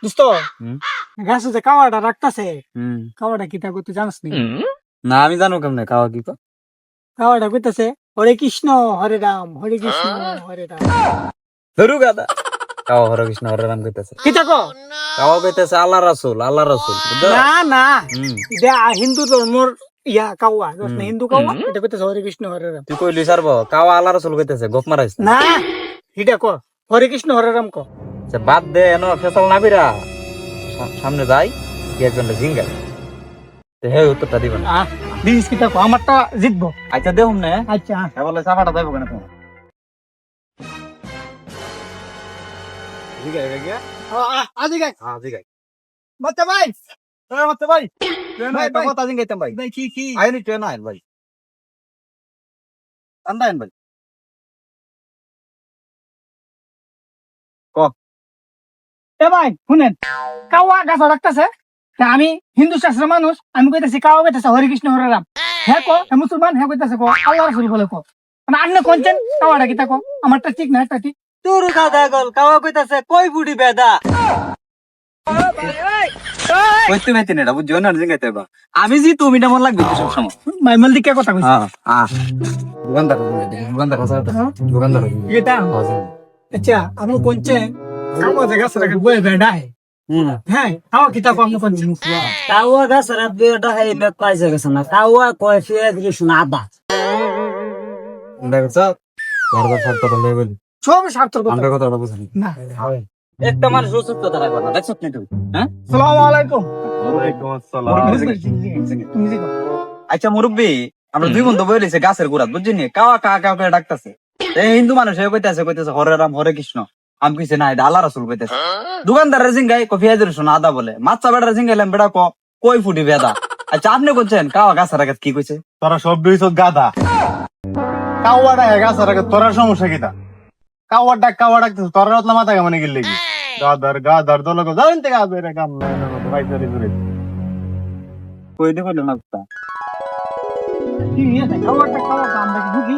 দোস্ত গাছে যে কাওয়াটা রাখতাছে কাওয়াটা কি তা তুই জানিস নি? না আমি জানো কেমনে কাওয়া কি কয়? কাওয়াটা কইতাছে হরে কৃষ্ণ হরে রাম হরে কৃষ্ণ হরে রাম। ধরু গাদা কাওয়া হরে কৃষ্ণ হরে রাম কইতেছে। কি তা কো? কাওয়া কইতেছে আল্লাহ রাসূল বুঝছো? না না হুম। এটা হিন্দু ধর্মর ইয়া কাওয়া দোস্ত না, হিন্দু কাওয়া এটা কইতাছে হরে কৃষ্ণ হরে রাম। তুই কইলি সারব কাওয়া আল্লাহ রাসূল কইতেছে গপ মারাইছ না। না এটা কো হরে কৃষ্ণ হরে রাম কো। সে বাদ দে এনো ফেসাল না বিরা সামনে যাই কি একজন জিঙ্গা তে হে উত্তরটা দিবেন। দিস কি তা কো আমারটা জিতবো। আচ্ছা দেহুম না আচ্ছা এ বলে চাপাটা দেবো কেন তোমার জিঙ্গা গিয়া আজি গাই হ্যাঁ জিঙ্গা মতে ভাই মতে ভাই ট্রেন ভাই, আইতো ভাই। কথা জিঙ্গাইতাম ভাই ভাই কি আইনি ট্রেন আইন ভাই আন্দাইন ভাই এ ভাই শুনেন কাওয়া গাছ রাখতেছে আমি হিন্দু শাস্ত্র মানুষ আমি কইতাছি কাওয়া কইতাছে হরে কৃষ্ণ হরে রাম। হ্যাঁ কো হে মুসলমান হ্যাঁ কইতাছে কো আল্লাহ রাসূল বলে কো মানে আন্য কোনছেন কাওয়াটা কি তা কো আমারটা ঠিক না এটা ঠিক। তোর গাদা গল কাওয়া কইতাছে কই বুড়ি বেদা কইতে মেতে নেটা বুঝছো না জিঙ্গাইতে বা আমি জি তুমি না মন লাগবে সব সময় মাইমাল দিকে কথা কইছি দোকানদার এটা আচ্ছা আমি কোনছেন কাওয়া গাছ রাখে বই বেডা হ্যাঁ কাওয়া কি তা কো আমি কোনছেন কাওয়া গাছ রাত দুইটা হাই মেক পাইছে গেছে না কাওয়া কয় ফিরে দিছ না আদা দেখছ বড় শর্ত বলে বলি সব স্বার্থর কথা আমরা কথাটা বুঝানি না। একটা মানুষ অসুস্থ তারা কথা দেখছ না তুই হ্যাঁ আসসালামু আলাইকুম ওয়ালাইকুম তুমি যে কো আচ্ছা মুরব্বি আমরা দুই বন্ধু বইলেছে গাছের গোড়াত বুঝছিনি কাওয়া কা কা করে ডাকতাছে এই হিন্দু মানুষ কইতাছে হরে রাম হরে কৃষ্ণ আমি কইছে না এটা আল্লাহ রাসূল কইতাছে দোকানদারের জিঙ্গাই কফি আইদের শোনা আদা বলে মাছটা বেটার জিঙ্গাইলাম বেটা কই ফুটি বেদা আচ্ছা আপনি কোনছেন কাওয়া গাছের আগে কি কইছে তোরা সব দিয়েছ গাদা কাওয়াটা হেগা সারা তোরা সমস্যা কিটা কাওয়ার ডাক তোরা রত্না মাথা কেমন গেলে কি গাদার দল জানেন থেকে আসবে রে কাম ভাই ধরে ধরে কই দিব না কি এটা কাওয়াটা আমরা কি ঢুকি